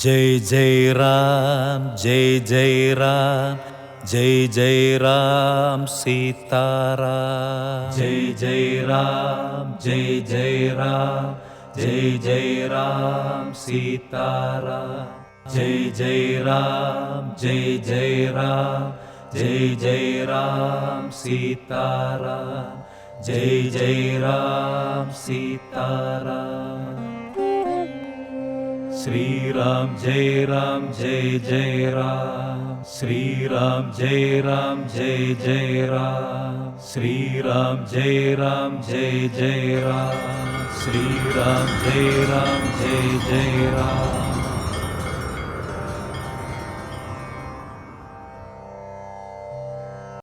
जय जय राम जय जय राम जय जय राम सीताराम जय जय राम जय जय राम जय जय राम सीताराम जय जय राम जय जय राम जय जय राम सीताराम जय जय राम सीताराम श्री राम जय राम जय जय राम श्री राम जय राम जय जय राम श्री राम जय राम जय जय राम श्री राम जय राम जय जय राम।